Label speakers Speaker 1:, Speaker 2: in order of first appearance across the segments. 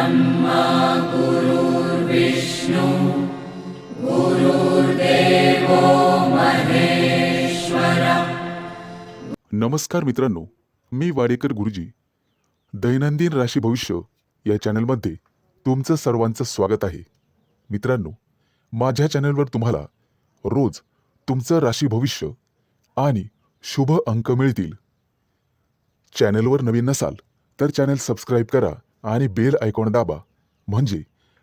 Speaker 1: ब्रह्मा गुरुर्विष्णु गुरुर्देवो महेश्वरा।
Speaker 2: नमस्कार मित्रांनो, मी वाडेकर गुरुजी दैनंदिन राशी भविष्य या चॅनलमध्ये तुमचं सर्वांचं स्वागत आहे। मित्रांनो, माझ्या चॅनलवर तुम्हाला रोज तुमचं राशी भविष्य आणि शुभ अंक मिळतील। चॅनलवर नवीन नसाल तर चॅनल सबस्क्राईब करा आणि बेल आयकॉन दाबा, म्हणजे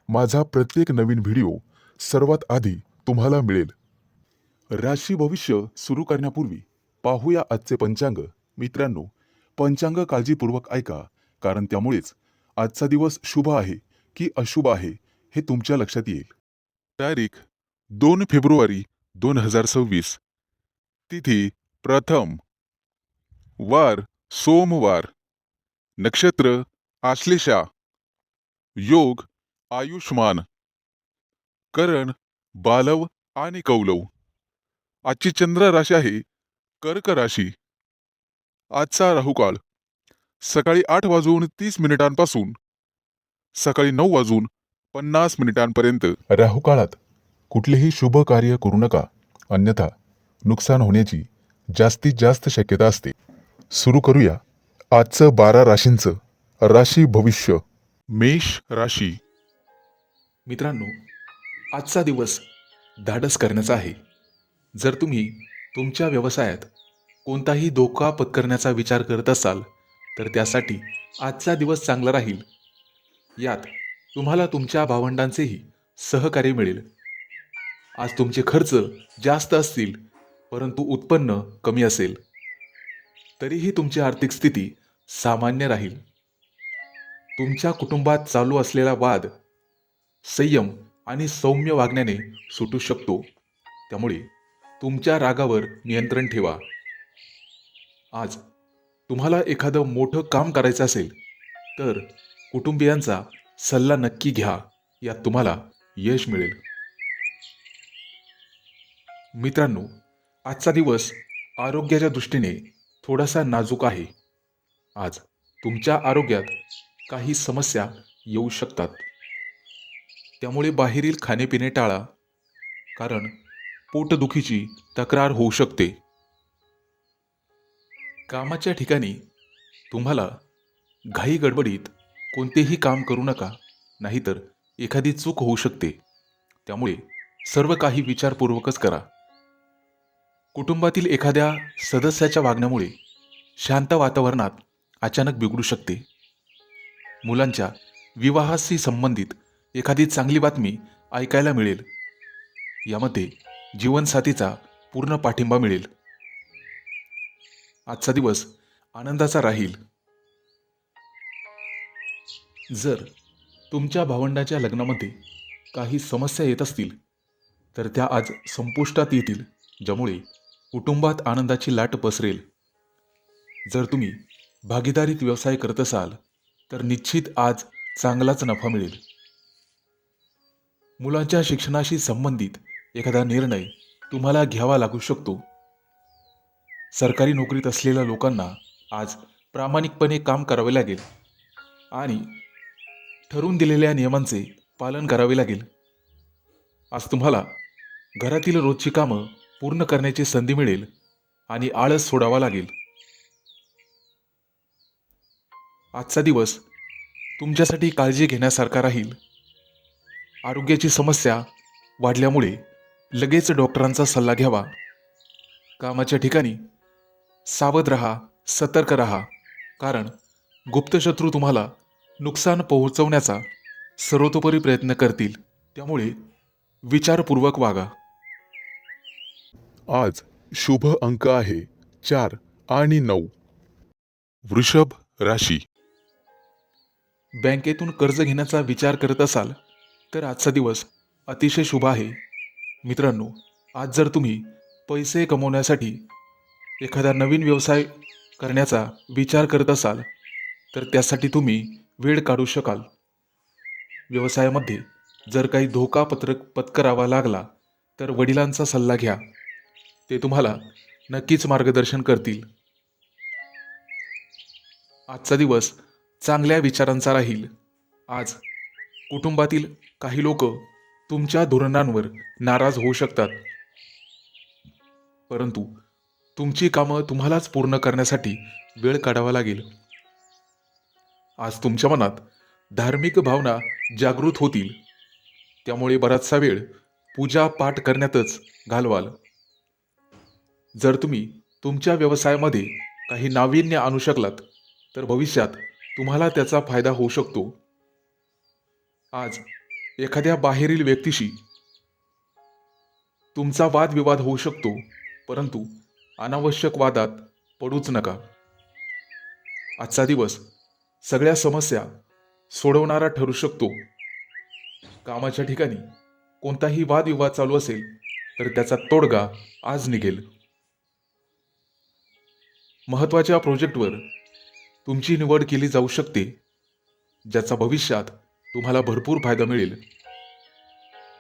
Speaker 2: माझा प्रत्येक नवीन व्हिडिओ सर्वात आधी तुम्हाला मिळेल। राशी भविष्य सुरू करण्यापूर्वी पाहूया आजचे पंचांग। मित्रांनो, पंचांग काळजीपूर्वक ऐका, कारण त्यामुळेच आजचा दिवस शुभ आहे की अशुभ आहे हे तुमच्या लक्षात येईल। तारीख 2 फेब्रुवारी 2026, तिथी प्रथम, वार सोमवार, नक्षत्र आश्लेषा, योग आयुष्मान, करण बालव आणि कौलव। आजची चंद्र राशी आहे कर्क राशी। आजचा राहुकाळ सकाळी 8:30 सकाळी 9:50 राहुकाळात कुठलेही शुभ कार्य करू नका, अन्यथा नुकसान होण्याची जास्तीत जास्त शक्यता असते। सुरू करूया आजचं 12 राशींचं राशी भविष्य। मेष राशी।
Speaker 3: मित्रांनो, आजचा दिवस धाडस करण्याचा आहे। जर तुम्ही तुमच्या व्यवसायात कोणताही धोका पत्करण्याचा विचार करत असाल तर त्यासाठी आजचा दिवस चांगला राहील। यात तुम्हाला तुमच्या भावंडांचेही सहकार्य मिळेल। आज तुमचे खर्च जास्त असतील, परंतु उत्पन्न कमी असेल, तरीही तुमची आर्थिक स्थिती सामान्य राहील। तुमच्या कुटुंबात चालू असलेला वाद संयम आणि सौम्य वागण्याने सुटू शकतो, त्यामुळे तुमच्या रागावर नियंत्रण ठेवा। आज तुम्हाला एखादं मोठं काम करायचं असेल तर कुटुंबियांचा सल्ला नक्की घ्या, यात तुम्हाला यश मिळेल। मित्रांनो, आजचा दिवस आरोग्याच्या दृष्टीने थोडासा नाजूक आहे। आज तुमच्या आरोग्यात काही समस्या येऊ शकतात, त्यामुळे बाहेरील खाणेपिणे टाळा, कारण पोटदुखीची तक्रार होऊ शकते। कामाच्या ठिकाणी तुम्हाला घाई गडबडीत कोणतेही काम करू नका, नाहीतर एखादी चूक होऊ शकते, त्यामुळे सर्व काही विचारपूर्वकच करा। कुटुंबातील एखाद्या सदस्याच्या वागण्यामुळे शांत वातावरणात अचानक बिघडू शकते। मुलांच्या विवाहाशी संबंधित एखादी चांगली बातमी ऐकायला मिळेल, यामध्ये जीवनसाथीचा पूर्ण पाठिंबा मिळेल। आजचा दिवस आनंदाचा राहील। जर तुमच्या भावंडाच्या लग्नामध्ये काही समस्या येत असतील तर त्या आज संपुष्टात येतील, ज्यामुळे कुटुंबात आनंदाची लाट पसरेल। जर तुम्ही भागीदारीत व्यवसाय करत असाल तर निश्चित आज चांगलाच नफा मिळेल। मुलांच्या शिक्षणाशी संबंधित एखादा निर्णय तुम्हाला घ्यावा लागू शकतो। सरकारी नोकरीत असलेल्या लोकांना आज प्रामाणिकपणे काम करावे लागेल आणि ठरवून दिलेल्या नियमांचे पालन करावे लागेल। आज तुम्हाला घरातील रोजची कामं पूर्ण करण्याची संधी मिळेल आणि आळस सोडावा लागेल। आजचा दिवस तुमच्यासाठी काळजी घेण्यासारखा राहील। आरोग्याची समस्या वाढल्यामुळे लगेच डॉक्टरांचा सल्ला घ्यावा। कामाच्या ठिकाणी सावध रहा, सतर्क रहा, कारण गुप्तशत्रू तुम्हाला नुकसान पोहोचवण्याचा सर्वतोपरी प्रयत्न करतील, त्यामुळे विचारपूर्वक वागा।
Speaker 2: आज शुभ अंक आहे 4 आणि 9। वृषभ राशी।
Speaker 3: बँकेतून कर्ज घेण्याचा विचार करत असाल तर आजचा दिवस अतिशय शुभ आहे। मित्रांनो, आज जर तुम्ही पैसे कमवण्यासाठी एखादा नवीन व्यवसाय करण्याचा विचार करत असाल तर त्यासाठी तुम्ही वेळ काढू शकाल। व्यवसायामध्ये जर काही धोका पत्करावा लागला तर वडिलांचा सल्ला घ्या, ते तुम्हाला नक्कीच मार्गदर्शन करतील। आजचा दिवस चांगल्या विचारांचा राहील। आज कुटुंबातील काही लोक तुमच्या धोरणांवर नाराज होऊ शकतात, परंतु तुमची कामं तुम्हालाच पूर्ण करण्यासाठी वेळ काढावा लागेल. आज तुमच्या मनात धार्मिक भावना जागृत होतील, त्यामुळे बराचसा वेळ पूजा पाठ करण्यातच घालवाल. जर तुम्ही तुमच्या व्यवसायामध्ये काही नाविन्य आणू शकलात तर भविष्यात तुम्हाला त्याचा फायदा होऊ शकतो. आज एखाद्या बाहेरील व्यक्तीशी तुमचा वादविवाद होऊ शकतो, परंतु अनावश्यक वादात पडूच नका. आजचा दिवस सगळ्या समस्या सोडवणारा ठरू शकतो. कामाच्या ठिकाणी कोणताही वादविवाद चालू असेल तर त्याचा तोडगा आज निघेल. महत्त्वाच्या प्रोजेक्टवर तुमची निवड केली जाऊ शकते, ज्याचा भविष्यात तुम्हाला भरपूर फायदा मिळेल.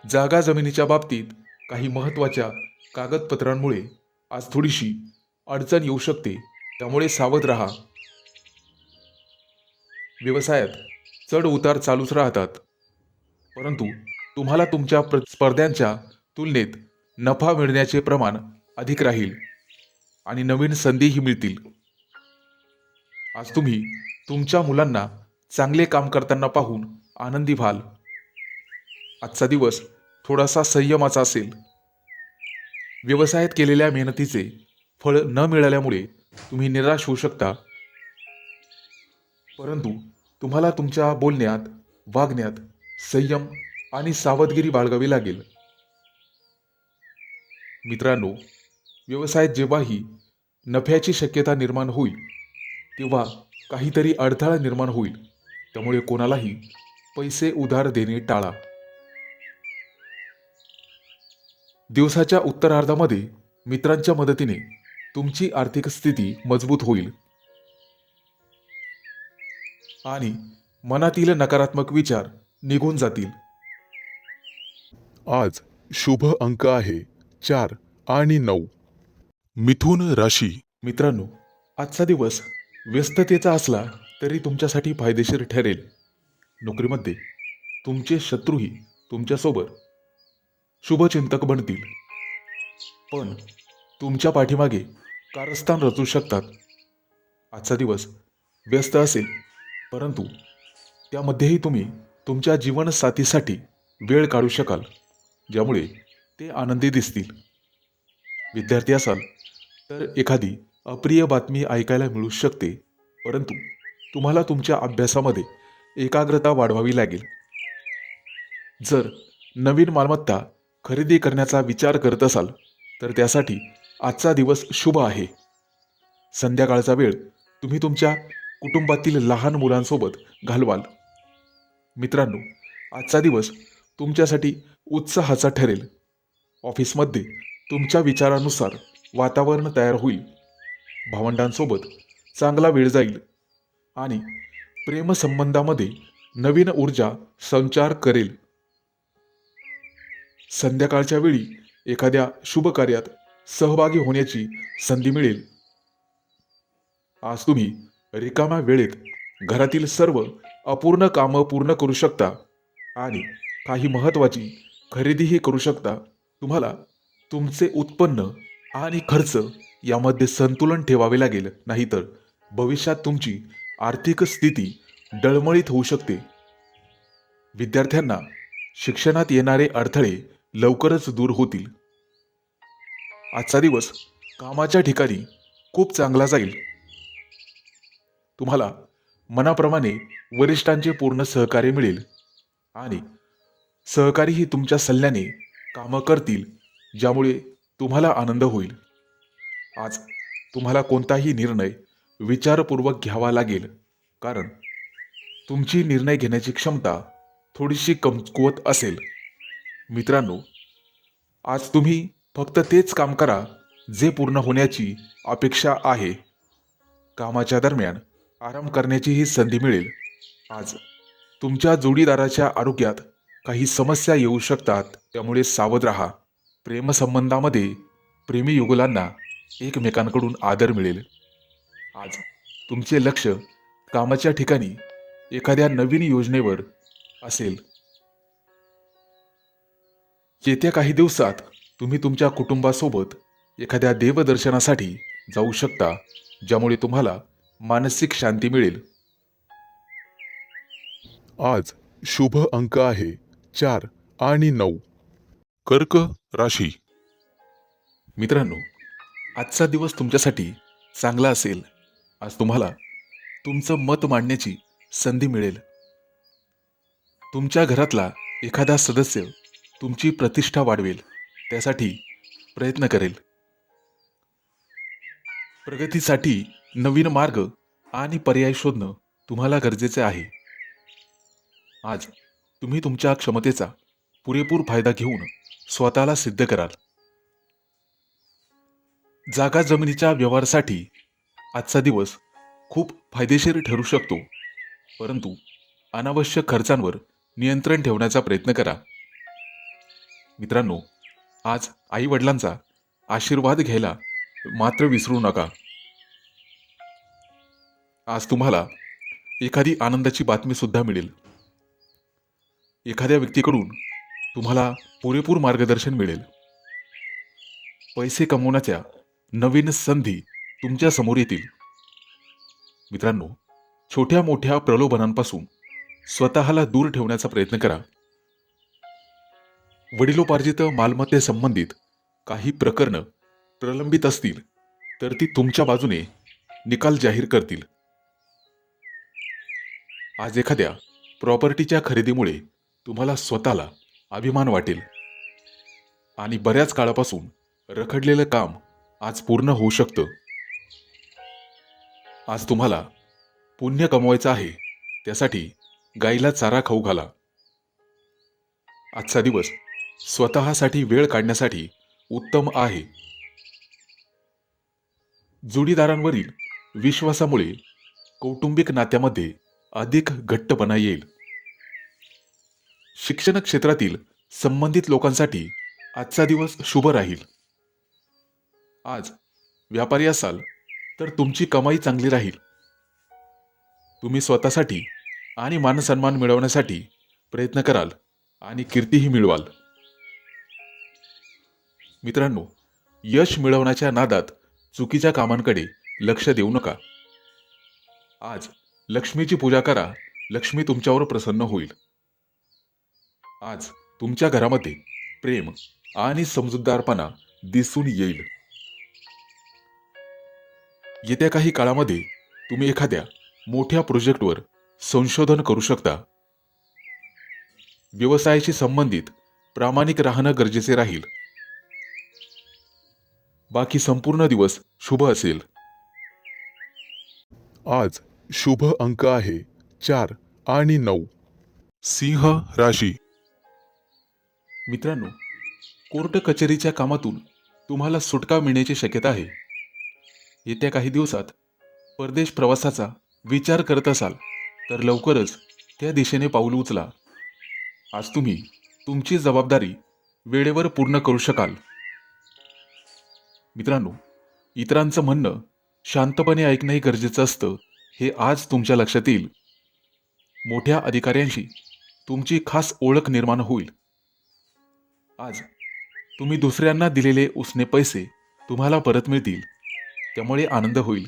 Speaker 3: जागा जमिनीच्या बाबतीत काही महत्त्वाच्या कागदपत्रांमुळे आज थोडीशी अडचण येऊ शकते, त्यामुळे सावध राहा. व्यवसायात चढ उतार चालूच राहतात, परंतु तुम्हाला तुमच्या स्पर्ध्यांच्या तुलनेत नफा मिळण्याचे प्रमाण अधिक राहील आणि नवीन संधीही मिळतील. आज तुम्ही तुमच्या मुलांना चांगले काम करताना पाहून आनंदी व्हाल. आजचा दिवस थोडासा संयमाचा असेल. व्यवसायात केलेल्या मेहनतीचे फळ न मिळाल्यामुळे तुम्ही निराश होऊ शकता, परंतु तुम्हाला तुमच्या बोलण्यात, वागण्यात संयम आणि सावधगिरी बाळगावी लागेल. मित्रांनो, व्यवसायात जेव्हाही नफ्याची शक्यता निर्माण होईल तेव्हा काहीतरी अडथळा निर्माण होईल, त्यामुळे कोणालाही पैसे उधार देणे टाळा. दिवसाच्या उत्तरार्धामध्ये मित्रांच्या मदतीने तुमची आर्थिक स्थिती मजबूत होईल आणि मनातील नकारात्मक विचार निघून जातील.
Speaker 2: आज शुभ अंक आहे 4 आणि 9. मिथुन राशी.
Speaker 3: मित्रांनो, आजचा दिवस व्यस्ततेचा असला तरी तुमच्यासाठी फायदेशीर ठरेल. नोकरीमध्ये तुमचे शत्रूही तुमच्यासोबत शुभचिंतक बनतील, पण तुमच्या पाठीमागे कारस्थान रचू शकतात. आजचा दिवस व्यस्त असेल, परंतु त्यामध्येही तुम्ही तुमच्या जीवनसाथीसाठी वेळ काढू शकाल, ज्यामुळे ते आनंदी दिसतील. विद्यार्थी असाल तर एखादी अप्रिय बातमी ऐकायला मिळू शकते, परंतु तुम्हाला तुमच्या अभ्यासामध्ये एकाग्रता वाढवावी लागेल. जर नवीन मालमत्ता खरेदी करण्याचा विचार करत असाल तर त्यासाठी आजचा दिवस शुभ आहे. संध्याकाळचा वेळ तुम्ही तुमच्या कुटुंबातील लहान मुलांसोबत घालवाल. मित्रांनो, आजचा दिवस तुमच्यासाठी उत्साहाचा ठरेल. ऑफिसमध्ये तुमच्या विचारानुसार वातावरण तयार होईल. भावंडांसोबत चांगला वेळ जाईल आणि प्रेमसंबंधामध्ये नवीन ऊर्जा संचार करेल. संध्याकाळच्या वेळी एखाद्या शुभ कार्यात सहभागी होण्याची संधी मिळेल. आज तुम्ही रिकाम्या वेळेत घरातील सर्व अपूर्ण कामं पूर्ण करू शकता आणि काही महत्त्वाची खरेदीही करू शकता. तुम्हाला तुमचे उत्पन्न आणि खर्च यामध्ये संतुलन ठेवावे लागेल, नाहीतर भविष्यात तुमची आर्थिक स्थिती डळमळीत होऊ शकते. विद्यार्थ्यांना शिक्षणात येणारे अडथळे लवकरच दूर होतील. आजचा दिवस कामाच्या ठिकाणी खूप चांगला जाईल. तुम्हाला मनाप्रमाणे वरिष्ठांचे पूर्ण सहकार्य मिळेल आणि सहकारीही तुमच्या सल्ल्याने कामं करतील, ज्यामुळे तुम्हाला आनंद होईल. आज तुम्हाला कोणताही निर्णय विचारपूर्वक घ्यावा लागेल, कारण तुमची निर्णय घेण्याची क्षमता थोडीशी कमकुवत असेल. मित्रांनो, आज तुम्ही फक्त तेच काम करा जे पूर्ण होण्याची अपेक्षा आहे. कामाच्या दरम्यान आराम करण्याची ही संधी मिळेल. आज तुमच्या जोडीदाराच्या आरोग्यात काही समस्या येऊ शकतात, त्यामुळे सावध राहा. प्रेमसंबंधामध्ये प्रेमी युगुलांना एकमेकांकडून आदर मिळेल. आज तुमचे लक्ष कामाच्या ठिकाणी एखाद्या नवीन योजनेवर असेल, येत्या काही दिवसात तुम्ही तुमच्या कुटुंबासोबत एखाद्या देवदर्शनासाठी जाऊ शकता, ज्यामुळे तुम्हाला मानसिक शांती मिळेल.
Speaker 2: आज शुभ अंक आहे 4 आणि 9. कर्क राशी.
Speaker 3: मित्रांनो, आजचा दिवस तुमच्यासाठी चांगला असेल. आज तुम्हाला तुमचं मत मांडण्याची संधी मिळेल. तुमच्या घरातला एखादा सदस्य तुमची प्रतिष्ठा वाढवेल, त्यासाठी प्रयत्न करेल. प्रगतीसाठी नवीन मार्ग आणि पर्याय शोधणं तुम्हाला गरजेचे आहे. आज तुम्ही तुमच्या क्षमतेचा पुरेपूर फायदा घेऊन स्वतःला सिद्ध कराल. जागा जमिनीच्या व्यवहारासाठी आजचा दिवस खूप फायदेशीर ठरू शकतो, परंतु अनावश्यक खर्चांवर नियंत्रण ठेवण्याचा प्रयत्न करा. मित्रांनो, आज आई वडिलांचा आशीर्वाद घ्यायला मात्र विसरू नका. आज तुम्हाला एखादी आनंदाची बातमी सुद्धा मिळेल. एखाद्या व्यक्तीकडून तुम्हाला पुरेपूर मार्गदर्शन मिळेल. पैसे कमवण्याच्या नवीन संधी तुमच्या समोर येतील. मित्रांनो, छोट्या मोठ्या प्रलोभनांपासून स्वतःला दूर ठेवण्याचा प्रयत्न करा. वडिलोपार्जित मालमत्तेसंबंधित काही प्रकरणं प्रलंबित असतील तर ती तुमच्या बाजूने निकाल जाहीर करतील. आज एखाद्या प्रॉपर्टीच्या खरेदीमुळे तुम्हाला स्वतःला अभिमान वाटेल आणि बऱ्याच काळापासून रखडलेलं काम आज पूर्ण होऊ शकतं. आज तुम्हाला पुण्य कमवायचं आहे, त्यासाठी गाईला चारा खाऊ घाला. आजचा दिवस स्वतःसाठी वेळ काढण्यासाठी उत्तम आहे. जोडीदारांवरील विश्वासामुळे कौटुंबिक नात्यामध्ये अधिक घट्टपणा येईल. शिक्षण क्षेत्रातील संबंधित लोकांसाठी आजचा दिवस शुभ राहील. आज व्यापारी असाल तर तुमची कमाई चांगली राहील. तुम्ही स्वतःसाठी आणि मानसन्मान मिळवण्यासाठी प्रयत्न कराल आणि कीर्तीही मिळवाल. मित्रांनो, यश मिळवण्याच्या नादात चुकीच्या कामांकडे लक्ष देऊ नका. आज लक्ष्मीची पूजा करा, लक्ष्मी तुमच्यावर प्रसन्न होईल. आज तुमच्या घरामध्ये प्रेम आणि समजूतदारपणा दिसून येईल. येत्या काही काळामध्ये तुम्ही एखाद्या मोठ्या प्रोजेक्टवर संशोधन करू शकता. व्यवसायाशी संबंधित प्रामाणिक राहणं गरजेचे राहील. बाकी संपूर्ण दिवस शुभ असेल.
Speaker 2: आज शुभ अंक आहे 4 आणि 9. सिंह राशी.
Speaker 3: मित्रांनो, कोर्ट कचेरीच्या कामातून तुम्हाला सुटका मिळण्याची शक्यता आहे. येत्या काही दिवसात परदेश प्रवासाचा विचार करत असाल तर लवकरच त्या दिशेने पाऊल उचला. आज तुम्ही तुमची जबाबदारी वेळेवर पूर्ण करू शकाल. मित्रांनो, इतरांचं म्हणणं शांतपणे ऐकणंही गरजेचं असतं, हे आज तुमच्या लक्षात येईल. मोठ्या अधिकाऱ्यांशी तुमची खास ओळख निर्माण होईल. आज तुम्ही दुसऱ्यांना दिलेले उसने पैसे तुम्हाला परत मिळतील, त्यामुळे आनंद होईल.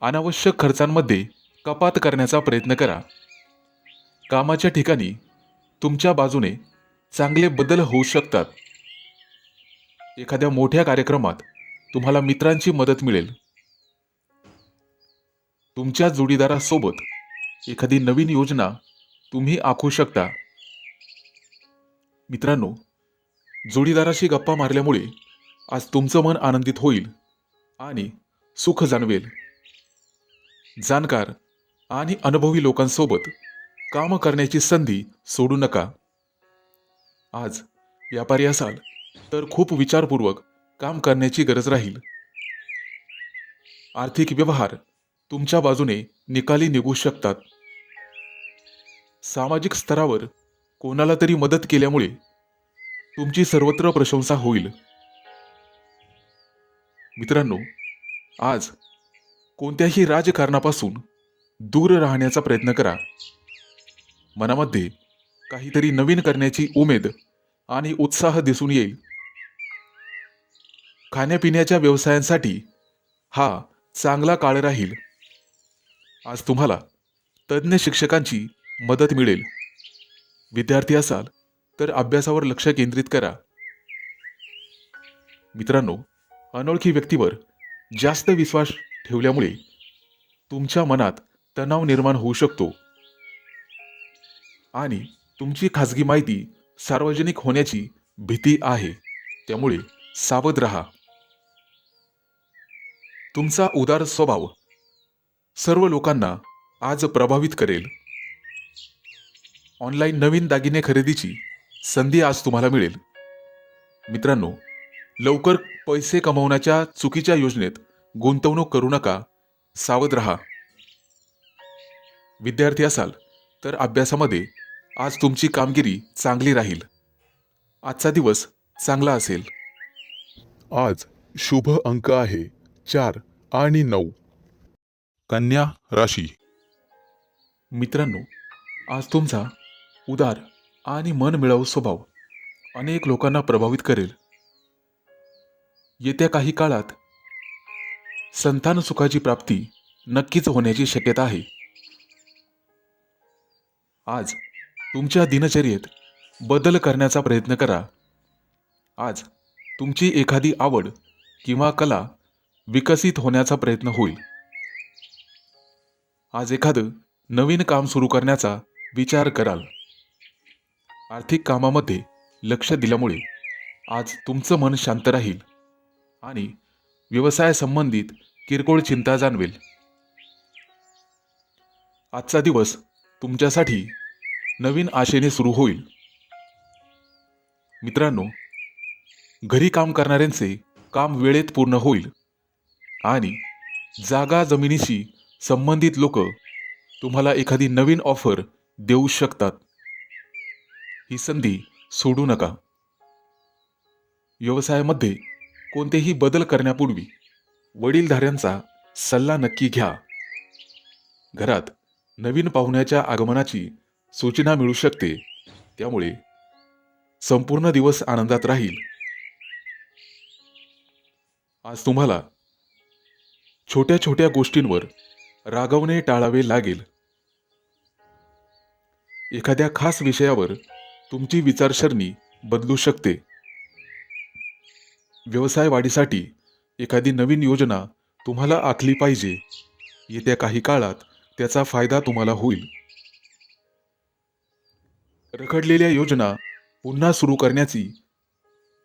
Speaker 3: अनावश्यक खर्चांमध्ये कपात करण्याचा प्रयत्न करा. कामाच्या ठिकाणी तुमच्या बाजूने चांगले बदल होऊ शकतात. एखाद्या मोठ्या कार्यक्रमात तुम्हाला मित्रांची मदत मिळेल. तुमच्या जोडीदारासोबत एखादी नवीन योजना तुम्ही आखू शकता. मित्रांनो, जोडीदाराशी गप्पा मारल्यामुळे आज तुमचं मन आनंदित होईल आणि सुख जाणवेल. जाणकार आणि अनुभवी लोकांसोबत काम करण्याची संधी सोडू नका. आज व्यापारी असाल तर खूप विचारपूर्वक काम करण्याची गरज राहील. आर्थिक व्यवहार तुमच्या बाजूने निकाली निघू शकतात. सामाजिक स्तरावर कोणाला तरी मदत केल्यामुळे तुमची सर्वत्र प्रशंसा होईल. मित्रांनो, आज कोणत्याही राजकारणापासून दूर राहण्याचा प्रयत्न करा. मनामध्ये काहीतरी नवीन करण्याची उमेद आणि उत्साह दिसून येईल. खाण्यापिण्याच्या व्यवसायांसाठी हा चांगला काळ राहील. आज तुम्हाला तज्ज्ञ शिक्षकांची मदत मिळेल. विद्यार्थी असाल तर अभ्यासावर लक्ष केंद्रित करा. मित्रांनो, अनोळखी व्यक्तीवर जास्त विश्वास ठेवल्यामुळे तुमच्या मनात तणाव निर्माण होऊ शकतो आणि तुमची खाजगी माहिती सार्वजनिक होण्याची भीती आहे. त्यामुळे सावध राहा. तुमचा उदार स्वभाव सर्व लोकांना आज प्रभावित करेल. ऑनलाईन नवीन दागिने खरेदीची संधी आज तुम्हाला मिळेल. मित्रांनो, लवकर पैसे कमवण्याच्या चुकीच्या योजनेत गुंतवणूक करू नका. सावध राहा. विद्यार्थी असाल तर अभ्यासामध्ये आज तुमची कामगिरी चांगली राहील. आजचा दिवस चांगला असेल.
Speaker 2: आज शुभ अंक आहे 4 आणि 9. कन्या राशी.
Speaker 3: मित्रांनो, आज तुमचा उदार आणि मनमिळावू स्वभाव अनेक लोकांना प्रभावित करेल. येत्या काही काळात संतान सुखाची प्राप्ती नक्कीच होण्याची शक्यता आहे. आज तुमच्या दिनचर्येत बदल करण्याचा प्रयत्न करा. आज तुमची एखादी आवड किंवा कला विकसित होण्याचा प्रयत्न होईल. आज एखादं नवीन काम सुरू करण्याचा विचार कराल. आर्थिक कामामध्ये लक्ष दिल्यामुळे आज तुमचं मन शांत राहील आणि व्यवसाय संबंधित किरकोळ चिंता जाणवेल. आजचा दिवस तुमच्यासाठी नवीन आशेने सुरू होईल. मित्रांनो, घरी काम करणाऱ्यांचे काम वेळेत पूर्ण होईल आणि जागा जमिनीशी संबंधित लोक तुम्हाला एखादी नवीन ऑफर देऊ शकतात. ही संधी सोडू नका. व्यवसायामध्ये कोणतेही बदल करण्यापूर्वी वडीलधाऱ्यांचा सल्ला नक्की घ्या. घरात नवीन पाहुण्याच्या आगमनाची सूचना मिळू शकते. त्यामुळे संपूर्ण दिवस आनंदात राहील. आज तुम्हाला छोट्या छोट्या गोष्टींवर रागवणे टाळावे लागेल. एखाद्या खास विषयावर तुमची विचारसरणी बदलू शकते. व्यवसाय वाढीसाठी एखादी नवीन योजना तुम्हाला आखली पाहिजे. येत्या काही काळात त्याचा फायदा तुम्हाला होईल. रखडलेल्या योजना पुन्हा सुरू करण्याची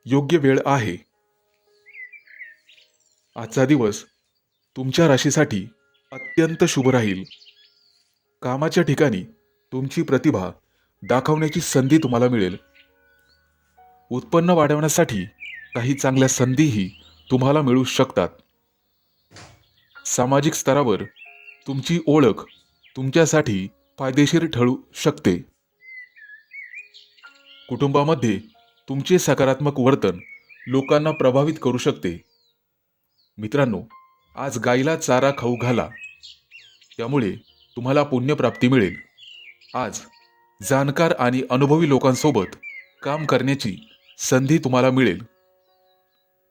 Speaker 3: योग्य वेळ आहे. आजचा दिवस तुमच्या राशीसाठी अत्यंत शुभ राहील. कामाच्या ठिकाणी तुमची प्रतिभा दाखवण्याची संधी तुम्हाला मिळेल. उत्पन्न वाढवण्यासाठी काही चांगल्या संधीही तुम्हाला मिळू शकतात. सामाजिक स्तरावर तुमची ओळख तुमच्यासाठी फायदेशीर ठरू शकते. कुटुंबामध्ये तुमचे सकारात्मक वर्तन लोकांना प्रभावित करू शकते. मित्रांनो, आज गाईला चारा खाऊ घाला. त्यामुळे तुम्हाला पुण्यप्राप्ती मिळेल. आज जाणकार आणि अनुभवी लोकांसोबत काम करण्याची संधी तुम्हाला मिळेल.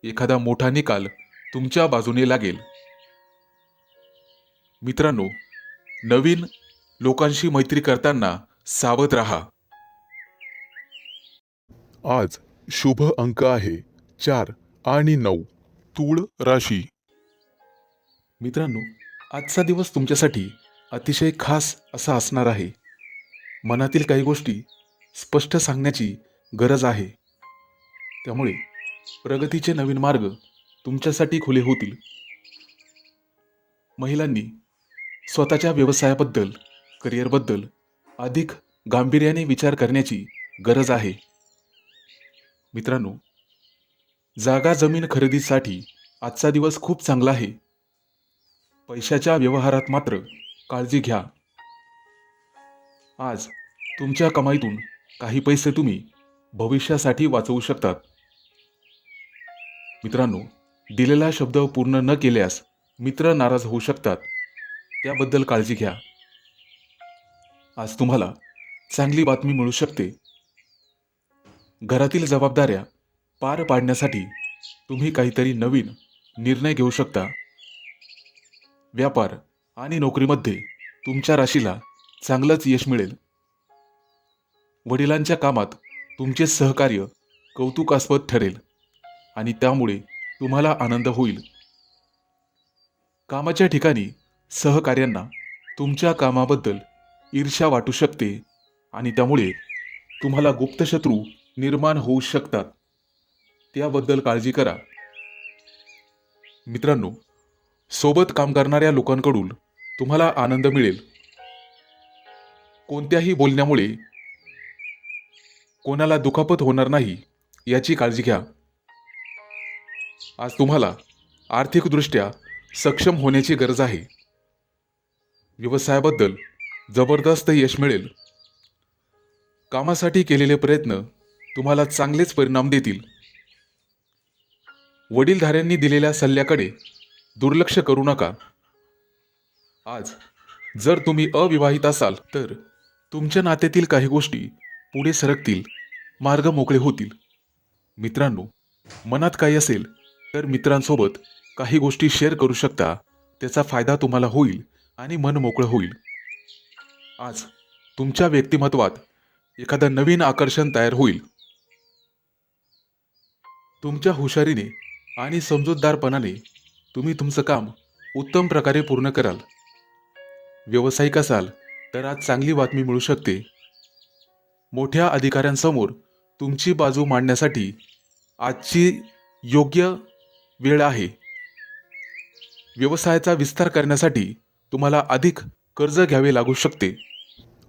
Speaker 3: एखादा मोठा निकाल तुमच्या बाजूने लागेल. मित्रांनो, नवीन लोकांशी मैत्री करताना सावध राहा.
Speaker 2: आज शुभ अंक आहे 4 आणि 9. तूळ राशी.
Speaker 3: मित्रांनो, आजचा दिवस तुमच्यासाठी अतिशय खास असा असणार आहे. मनातील काही गोष्टी स्पष्ट सांगण्याची गरज आहे. त्यामुळे प्रगतीचे नवीन मार्ग तुमच्यासाठी खुले होतील. महिलांनी स्वतःच्या व्यवसायाबद्दल, करिअरबद्दल अधिक गांभीर्याने विचार करण्याची गरज आहे. मित्रांनो, जागा जमीन खरेदीसाठी आजचा दिवस खूप चांगला आहे. पैशाच्या व्यवहारात मात्र काळजी घ्या. आज तुमच्या कमाईतून काही पैसे तुम्ही भविष्यासाठी वाचवू शकतात. मित्रांनो, दिलेला शब्द पूर्ण न केल्यास मित्र नाराज होऊ शकतात. त्याबद्दल काळजी घ्या. आज तुम्हाला चांगली बातमी मिळू शकते. घरातील जबाबदाऱ्या पार पाडण्यासाठी तुम्ही काहीतरी नवीन निर्णय घेऊ शकता. व्यापार आणि नोकरीमध्ये तुमच्या राशीला चांगलंच यश मिळेल. वडिलांच्या कामात तुमचे सहकार्य कौतुकास्पद ठरेल आणि त्यामुळे तुम्हाला आनंद होईल. कामाच्या ठिकाणी सहकार्यांना तुमच्या कामाबद्दल ईर्ष्या वाटू शकते आणि त्यामुळे तुम्हाला गुप्तशत्रू निर्माण होऊ शकतात. त्याबद्दल काळजी करा. मित्रांनो, सोबत काम करणाऱ्या लोकांकडून तुम्हाला आनंद मिळेल. कोणत्याही बोलण्यामुळे कोणाला दुखापत होणार नाही याची काळजी घ्या. आज तुम्हाला आर्थिकदृष्ट्या सक्षम होण्याची गरज आहे. व्यवसायाबद्दल जबरदस्त यश मिळेल. कामासाठी केलेले प्रयत्न तुम्हाला चांगलेच परिणाम देतील. वडीलधाऱ्यांनी दिलेल्या सल्ल्याकडे दुर्लक्ष करू नका. आज जर तुम्ही अविवाहित असाल तर तुमच्या नात्यातील काही गोष्टी पुढे सरकतील, मार्ग मोकळे होतील. मित्रांनो, मनात काही असेल तर मित्रांसोबत काही गोष्टी शेअर करू शकता. त्याचा फायदा तुम्हाला होईल आणि मन मोकळं होईल. आज तुमच्या व्यक्तिमत्वात एखादं नवीन आकर्षण तयार होईल. तुमच्या हुशारीने आणि समजूतदारपणाने तुम्ही तुमचं काम उत्तम प्रकारे पूर्ण कराल. व्यावसायिक असाल तर आज चांगली बातमी मिळू शकते. मोठ्या अधिकाऱ्यांसमोर तुमची बाजू मांडण्यासाठी आजची योग्य वेळ आहे. व्यवसायाचा विस्तार करण्यासाठी तुम्हाला अधिक कर्ज घ्यावे लागू शकते.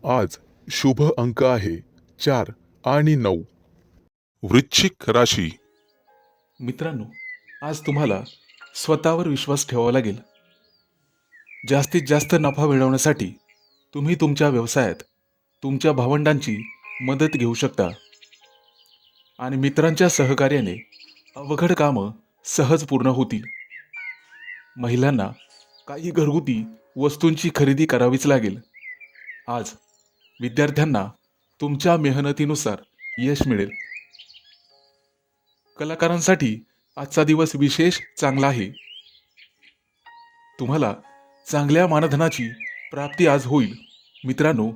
Speaker 2: आज शुभ अंक आहे 4 आणि 9. वृश्चिक राशी.
Speaker 3: मित्रांनो, आज तुम्हाला स्वतःवर विश्वास ठेवावा लागेल. जास्तीत जास्त नफा मिळवण्यासाठी तुम्ही तुमच्या व्यवसायात तुमच्या भावंडांची मदत घेऊ शकता आणि मित्रांच्या सहकार्याने अवघड कामं सहज पूर्ण होतील. महिलांना काही घरगुती वस्तूंची खरेदी करावीच लागेल. आज विद्यार्थ्यांना तुमच्या मेहनतीनुसार यश मिळेल. कलाकारांसाठी आजचा दिवस विशेष चांगला आहे. तुम्हाला चांगल्या मानधनाची प्राप्ती आज होईल. मित्रांनो,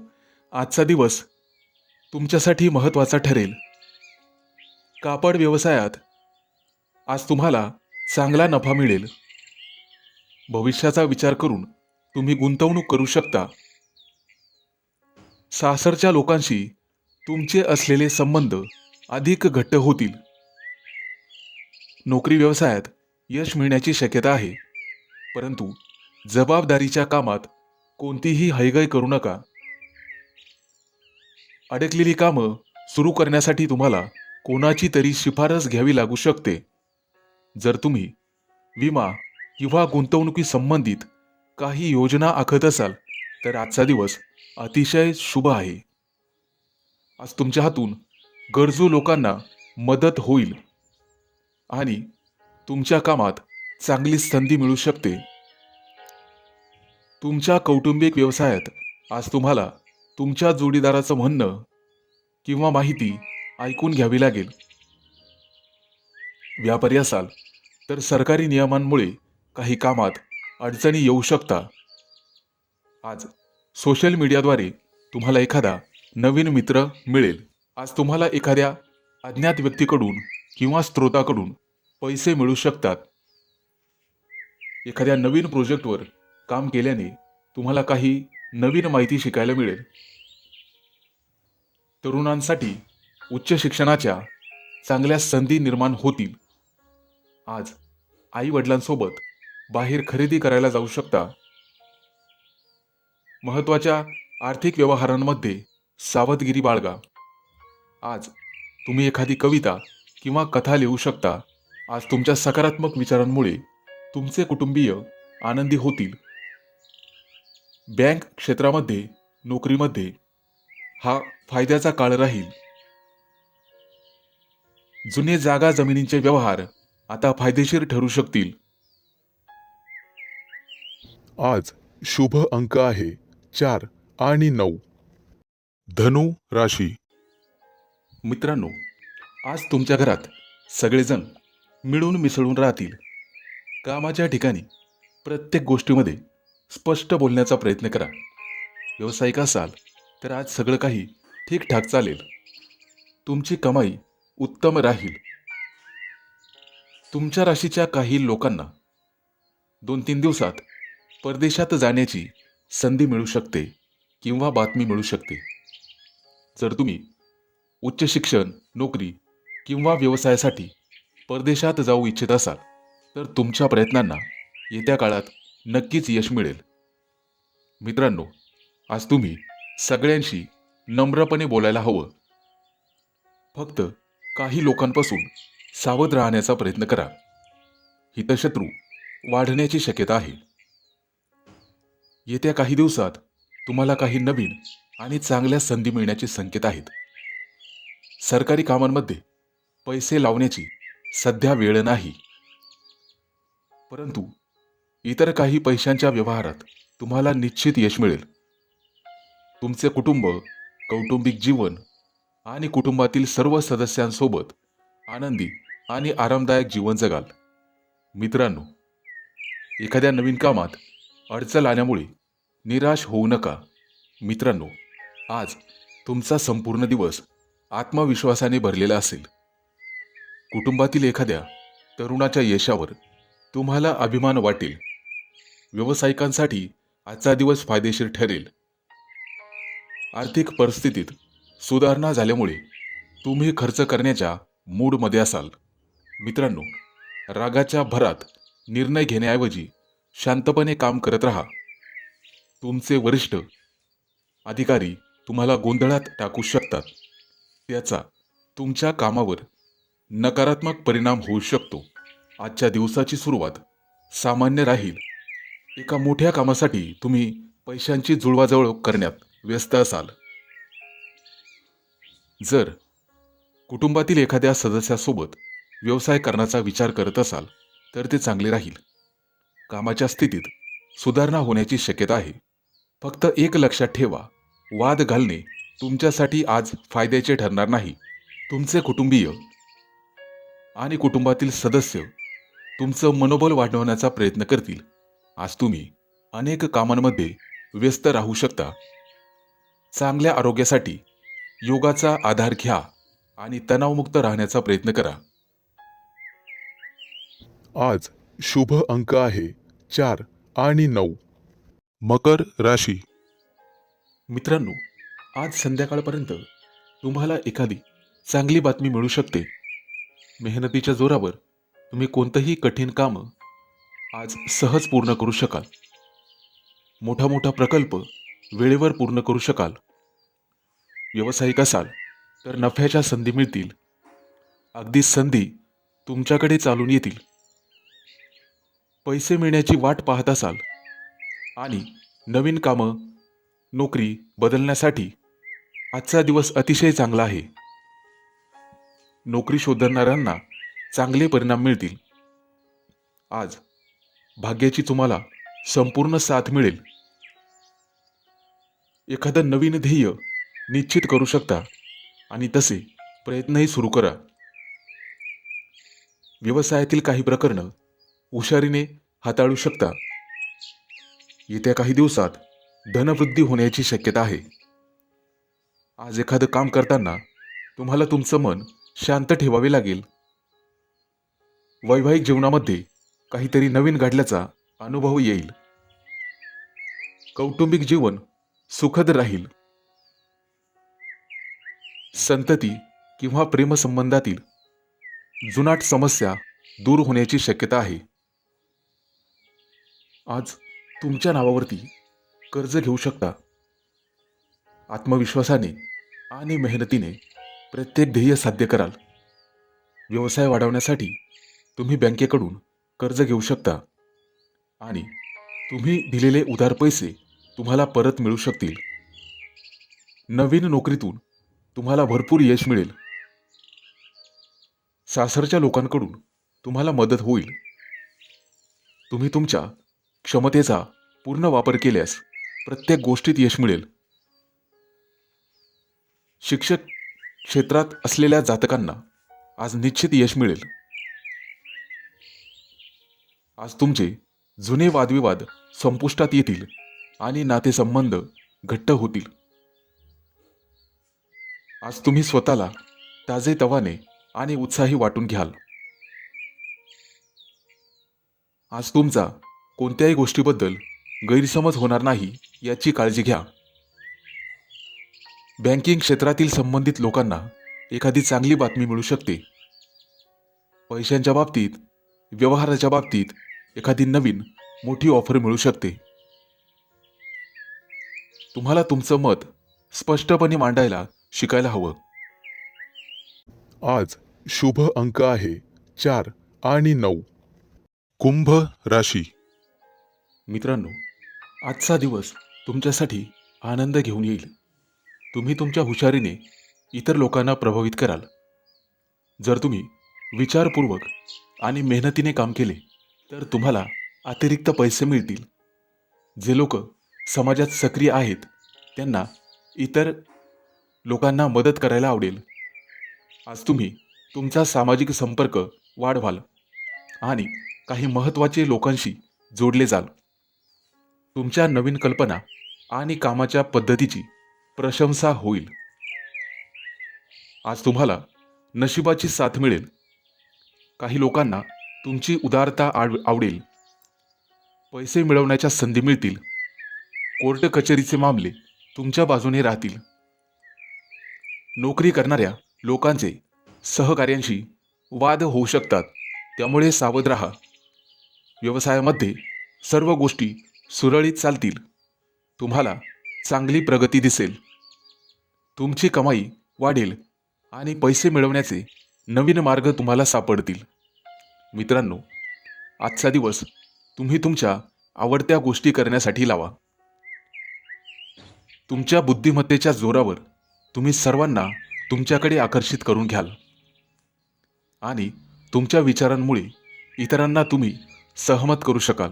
Speaker 3: आजचा दिवस तुमच्यासाठी महत्त्वाचा ठरेल. कापड व्यवसायात आज तुम्हाला चांगला नफा मिळेल. भविष्याचा विचार करून तुम्ही गुंतवणूक करू शकता. सासरच्या लोकांशी तुमचे असलेले संबंध अधिक घट्ट होतील. नोकरी व्यवसायात यश मिळण्याची शक्यता आहे, परंतु जबाबदारीच्या कामात कोणतीही हयगय करू नका. अडकलेली कामं सुरू करण्यासाठी तुम्हाला कोणाची तरी शिफारस घ्यावी लागू शकते. जर तुम्ही विमा किंवा गुंतवणुकी संबंधित काही योजना आखत असाल तर आजचा दिवस अतिशय शुभ आहे. आज तुमच्या हातून गरजू लोकांना मदत होईल आणि तुमच्या कामात चांगली संधी मिळू शकते. तुमच्या कौटुंबिक व्यवसायात आज तुम्हाला तुमच्या जोडीदाराचं म्हणणं किंवा माहिती ऐकून घ्यावी लागेल. व्यापारी असाल तर सरकारी नियमांमुळे काही कामात अडचणी येऊ शकता. आज सोशल मीडियाद्वारे तुम्हाला एखादा नवीन मित्र मिळेल. आज तुम्हाला एखाद्या अज्ञात व्यक्तीकडून किंवा स्रोताकडून पैसे मिळू शकतात. एखाद्या नवीन प्रोजेक्टवर काम केल्याने तुम्हाला काही नवीन माहिती शिकायला मिळेल. तरुणांसाठी उच्च शिक्षणाच्या चांगल्या संधी निर्माण होतील. आज आई वडिलांसोबत बाहेर खरेदी करायला जाऊ शकता. महत्त्वाच्या आर्थिक व्यवहारांमध्ये सावधगिरी बाळगा. आज तुम्ही एखादी कविता किंवा कथा लिहू शकता. आज तुमच्या सकारात्मक विचारांमुळे तुमचे कुटुंबीय आनंदी होतील. बँक क्षेत्रामध्ये, नोकरीमध्ये हा फायद्याचा काळ राहील. जुने जागा जमिनींचे व्यवहार आता फायदेशीर ठरू शकतील.
Speaker 2: आज शुभ अंक आहे 4 आणि 9. धनु राशी.
Speaker 3: मित्रांनो, आज तुमच्या घरात सगळेजण मिळून मिसळून राहतील. कामाच्या ठिकाणी प्रत्येक गोष्टीमध्ये स्पष्ट बोलण्याचा प्रयत्न करा. व्यावसायिक असाल तर आज सगळं काही ठीकठाक चालेल. तुमची कमाई उत्तम राहील. तुमच्या राशीच्या काही लोकांना 2-3 दिवसात परदेशात जाण्याची संधी मिळू शकते किंवा बातमी मिळू शकते. जर तुम्ही उच्च शिक्षण, नोकरी किंवा व्यवसायासाठी परदेशात जाऊ इच्छित असाल तर तुमच्या प्रयत्नांना येत्या काळात नक्कीच यश मिळेल. मित्रांनो, आज तुम्ही सगळ्यांशी नम्रपणे बोलायला हवं. फक्त काही लोकांपासून सावध राहण्याचा प्रयत्न करा. हितशत्रू वाढण्याची शक्यता आहे. येत्या काही दिवसात तुम्हाला काही नवीन आणि चांगल्या संधी मिळण्याचे संकेत आहेत. सरकारी कामांमध्ये पैसे लावण्याची सध्या वेळ नाही, परंतु इतर काही पैशांच्या व्यवहारात तुम्हाला निश्चित यश मिळेल. तुमचे कुटुंब, कौटुंबिक जीवन आणि कुटुंबातील सर्व सदस्यांसोबत आनंदी आणि आरामदायक जीवन जगाल. मित्रांनो, एखाद्या नवीन कामात अडचण आल्यामुळे निराश होऊ नका. मित्रांनो, आज तुमचा संपूर्ण दिवस आत्मविश्वासाने भरलेला असेल. कुटुंबातील एखाद्या तरुणाच्या यशावर तुम्हाला अभिमान वाटेल. व्यावसायिकांसाठी आजचा दिवस फायदेशीर ठरेल. आर्थिक परिस्थितीत सुधारणा झाल्यामुळे तुम्ही खर्च करण्याच्या मूडमध्ये असाल. मित्रांनो, रागाच्या भरात निर्णय घेण्याऐवजी शांतपणे काम करत राहा. तुमचे वरिष्ठ अधिकारी तुम्हाला गोंधळात टाकू शकतात. त्याचा तुमच्या कामावर नकारात्मक परिणाम होऊ शकतो. आजच्या दिवसाची सुरुवात सामान्य राहील. एका मोठ्या कामासाठी तुम्ही पैशांची जुळवाजुळव करण्यात व्यस्त असाल. जर कुटुंबातील एखाद्या सदस्यासोबत व्यवसाय करण्याचा विचार करत असाल तर ते चांगले राहील. कामाच्या स्थितीत सुधारणा होण्याची शक्यता आहे. फक्त एक लक्षात ठेवा, वाद घालणे तुमच्यासाठी आज फायद्याचे ठरणार नाही. तुमचे कुटुंबीय आणि कुटुंबातील सदस्य तुमचं मनोबल वाढवण्याचा प्रयत्न करतील. आज तुम्ही अनेक कामांमध्ये व्यस्त राहू शकता. चांगल्या आरोग्यासाठी योगाचा आधार घ्या आणि तणावमुक्त राहण्याचा प्रयत्न करा.
Speaker 2: आज शुभ अंक आहे 4 आणि 9. मकर राशी.
Speaker 3: मित्रांनो, आज संध्याकाळपर्यंत तुम्हाला एखादी चांगली बातमी मिळू शकते. मेहनतीच्या जोरावर तुम्ही कोणतंही कठीण काम आज सहज पूर्ण करू शकाल. मोठा मोठा प्रकल्प वेळेवर पूर्ण करू शकाल. व्यावसायिक असाल तर नफ्याच्या संधी मिळतील. अगदी संधी तुमच्याकडे चालून येतील. पैसे मिळण्याची वाट पाहत असाल आणि नवीन कामं, नोकरी बदलण्यासाठी आजचा दिवस अतिशय चांगला आहे. नोकरी शोधणाऱ्यांना चांगले परिणाम मिळतील. आज भाग्याची तुम्हाला संपूर्ण साथ मिळेल. एखादं नवीन ध्येय निश्चित करू शकता आणि तसे प्रयत्नही सुरू करा. व्यवसायातील काही प्रकरणं हुशारीने हाताळू शकता. येत्या काही दिवसात धनवृद्धी होण्याची शक्यता आहे. आज एखादं काम करताना तुम्हाला तुमचं मन शांत ठेवावे लागेल. वैवाहिक जीवनामध्ये काहीतरी नवीन घडल्याचा अनुभव येईल. कौटुंबिक जीवन सुखद राहील. संतती किंवा प्रेमसंबंधातील जुनाट समस्या दूर होण्याची शक्यता आहे. आज तुमच्या नावावरती कर्ज घेऊ शकता. आत्मविश्वासाने आणि मेहनतीने प्रत्येक ध्येय साध्य कराल. व्यवसाय वाढवण्यासाठी तुम्ही बँकेकडून कर्ज घेऊ शकता आणि तुम्ही दिलेले उधार पैसे तुम्हाला परत मिळू शकतील. नवीन नोकरीतून तुम्हाला भरपूर यश मिळेल. सासरच्या लोकांकडून तुम्हाला मदत होईल. तुम्ही तुमच्या क्षमतेचा पूर्ण वापर केल्यास प्रत्येक गोष्टीत यश मिळेल. शिक्षक क्षेत्रात असलेल्या जातकांना आज निश्चित यश मिळेल. आज तुमचे जुने वादविवाद संपुष्टात येतील आणि नातेसंबंध घट्ट होतील. आज तुम्ही स्वतःला ताजेतवाने आणि उत्साही वाटून घ्याल. आज तुमचा कोणत्याही गोष्टीबद्दल गैरसमज होणार नाही याची काळजी घ्या. बँकिंग क्षेत्रातील संबंधित लोकांना एखादी चांगली बातमी मिळू शकते. पैशांच्या बाबतीत, व्यवहाराच्या बाबतीत एखादी नवीन मोठी ऑफर मिळू शकते. तुम्हाला तुमचं मत स्पष्टपणे मांडायला शिकायला हवं.
Speaker 2: आज शुभ अंक आहे 4 आणि 9. कुंभ राशी.
Speaker 3: मित्रांनो, आजचा दिवस तुमच्यासाठी आनंद घेऊन येईल. तुम्ही तुमच्या हुशारीने इतर लोकांना प्रभावित कराल. जर तुम्ही विचारपूर्वक आणि मेहनतीने काम केले तर तुम्हाला अतिरिक्त पैसे मिळतील. जे लोक समाजात सक्रिय आहेत त्यांना इतर लोकांना मदत करायला आवडेल. आज तुम्ही तुमचा सामाजिक संपर्क वाढवाल आणि काही महत्त्वाचे लोकांशी जोडले जाल. तुमच्या नवीन कल्पना आणि कामाच्या पद्धतीची प्रशंसा होईल. आज तुम्हाला नशिबाची साथ मिळेल. काही लोकांना तुमची उदारता आवडेल. पैसे मिळवण्याच्या संधी मिळतील. कोर्ट कचेरीचे मामले तुमच्या बाजूने राहतील. नोकरी करणाऱ्या लोकांचे सहकार्यांशी वाद होऊ शकतात, त्यामुळे सावध राहा. व्यवसायामध्ये सर्व गोष्टी सुरळीत चालतील. तुम्हाला चांगली प्रगती दिसेल. तुमची कमाई वाढेल आणि पैसे मिळवण्याचे नवीन मार्ग तुम्हाला सापडतील. मित्रांनो, आजचा दिवस तुम्ही तुमच्या आवडत्या गोष्टी करण्यासाठी लावा. तुमच्या बुद्धिमत्तेच्या जोरावर तुम्ही सर्वांना तुमच्याकडे आकर्षित करून घ्याल आणि तुमच्या विचारांमुळे इतरांना तुम्ही सहमत करू शकाल.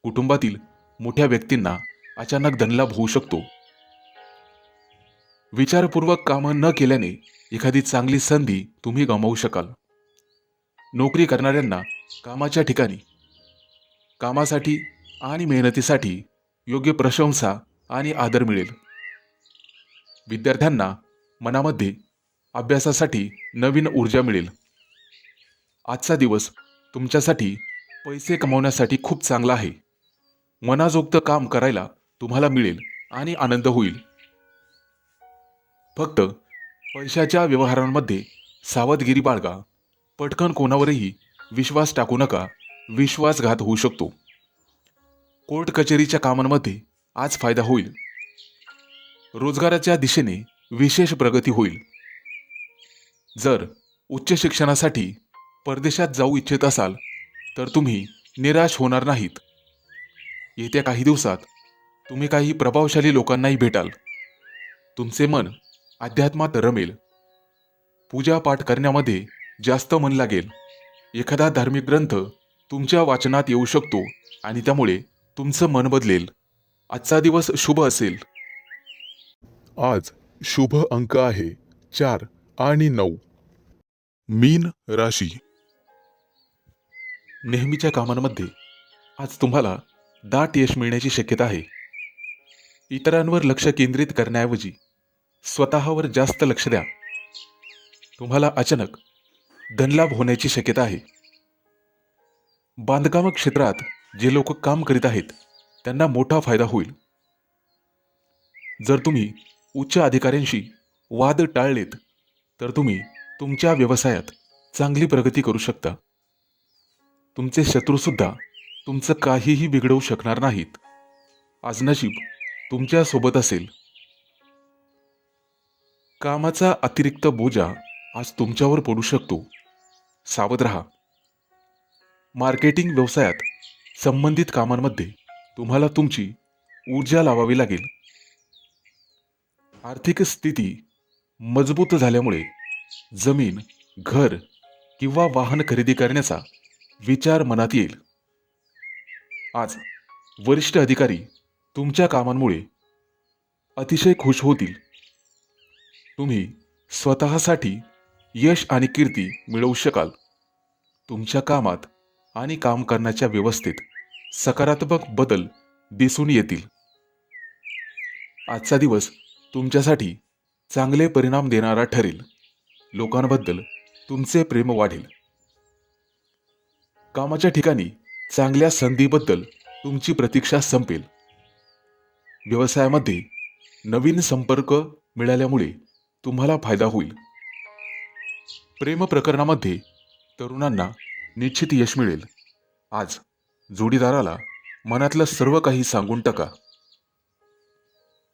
Speaker 3: कुटुंबातील मोठ्या व्यक्तींना अचानक धनलाभ होऊ शकतो. विचारपूर्वक कामं न केल्याने एखादी चांगली संधी तुम्ही गमावू शकाल. नोकरी करणाऱ्यांना कामाच्या ठिकाणी कामासाठी आणि मेहनतीसाठी योग्य प्रशंसा आणि आदर मिळेल. विद्यार्थ्यांना मनामध्ये अभ्यासासाठी नवीन ऊर्जा मिळेल. आजचा दिवस तुमच्यासाठी पैसे कमावण्यासाठी खूप चांगला आहे. मनाजोगतं काम करायला तुम्हाला मिळेल आणि आनंद होईल. फक्त पैशाच्या व्यवहारांमध्ये सावधगिरी बाळगा. पटकन कोणावरही विश्वास टाकू नका. विश्वासघात होऊ शकतो. कोर्ट कचेरीच्या कामांमध्ये आज फायदा होईल. रोजगाराच्या दिशेने विशेष प्रगती होईल. जर उच्च शिक्षणासाठी परदेशात जाऊ इच्छित असाल तर तुम्ही निराश होणार नाहीत. येत्या काही दिवसात तुम्ही काही प्रभावशाली लोकांनाही भेटाल. तुमचे मन अध्यात्मात रमेल. पूजापाठ करण्यामध्ये जास्त मन लागेल. एखादा धार्मिक ग्रंथ तुमच्या वाचनात येऊ शकतो आणि त्यामुळे तुमचं मन बदलेल. आजचा दिवस शुभ असेल.
Speaker 2: आज शुभ अंक आहे 4 आणि 9. मीन राशी.
Speaker 3: नेहमीच्या कामांमध्ये आज तुम्हाला दाट यश मिळण्याची शक्यता आहे. इतरांवर लक्ष केंद्रित करण्याऐवजी स्वतःवर जास्त लक्ष द्या. तुम्हाला अचानक धनलाभ होण्याची शक्यता आहे. बांधकाम क्षेत्रात जे लोक काम करीत आहेत त्यांना मोठा फायदा होईल. जर तुम्ही उच्च अधिकाऱ्यांशी वाद टाळलेत तर तुम्ही तुमच्या व्यवसायात चांगली प्रगती करू शकता. तुमचे शत्रूसुद्धा तुमचं काहीही बिघडवू शकणार नाहीत. आज नशीब तुमच्या सोबत असेल. कामाचा अतिरिक्त बोजा आज तुमच्यावर पडू शकतो. सावध राहा. मार्केटिंग व्यवसायात संबंधित कामांमध्ये तुम्हाला तुमची ऊर्जा लावावी लागेल. आर्थिक स्थिती मजबूत झाल्यामुळे जमीन, घर किंवा वाहन खरेदी करण्याचा विचार मनात येईल. आज वरिष्ठ अधिकारी तुमच्या कामांमुळे अतिशय खुश होतील. तुम्ही स्वतःसाठी यश आणि कीर्ती मिळवू शकाल. तुमच्या कामात आणि काम करण्याच्या व्यवस्थेत सकारात्मक बदल दिसून येतील. आजचा दिवस तुमच्यासाठी चांगले परिणाम देणारा ठरेल. लोकांबद्दल तुमचे प्रेम वाढेल. कामाच्या ठिकाणी चांगल्या संधीबद्दल तुमची प्रतीक्षा संपेल. व्यवसायामध्ये नवीन संपर्क मिळाल्यामुळे तुम्हाला फायदा होईल. प्रेम प्रकरणामध्ये तरुणांना निश्चित यश मिळेल. आज जोडीदाराला मनातलं सर्व काही सांगून टाका.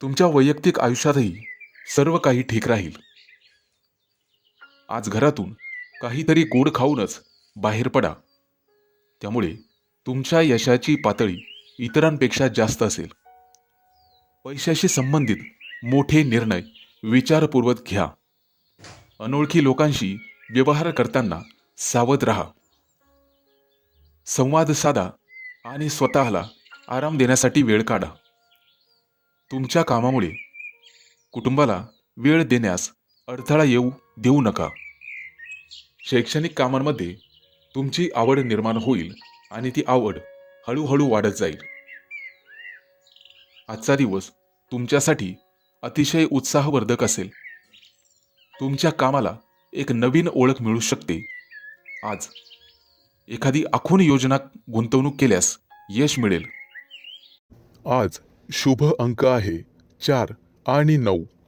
Speaker 3: तुमच्या वैयक्तिक आयुष्यातही सर्व काही ठीक राहील. आज घरातून काहीतरी गोड खाऊनच बाहेर पडा. त्यामुळे तुमच्या यशाची पातळी इतरांपेक्षा जास्त असेल. पैशाशी संबंधित मोठे निर्णय विचारपूर्वक घ्या. अनोळखी लोकांशी व्यवहार करताना सावध राहा. संवाद साधा आणि स्वतःला आराम देण्यासाठी वेळ काढा. तुमच्या कामामुळे कुटुंबाला वेळ देण्यास अडथळा येऊ देऊ नका. शैक्षणिक कामांमध्ये तुमची आवड निर्माण होईल आणि ती आवड हळूहळू वाढत जाईल. आजचा दिवस तुमच्यासाठी अतिशय उत्साहवर्धक असेल. तुमच्या कामाला एक नवीन ओळख मिळू शकते. आज एखादी आखून योजना गुंतवणूक केल्यास यश मिळेल.
Speaker 2: आज शुभ अंक आहे 4 आणि 9.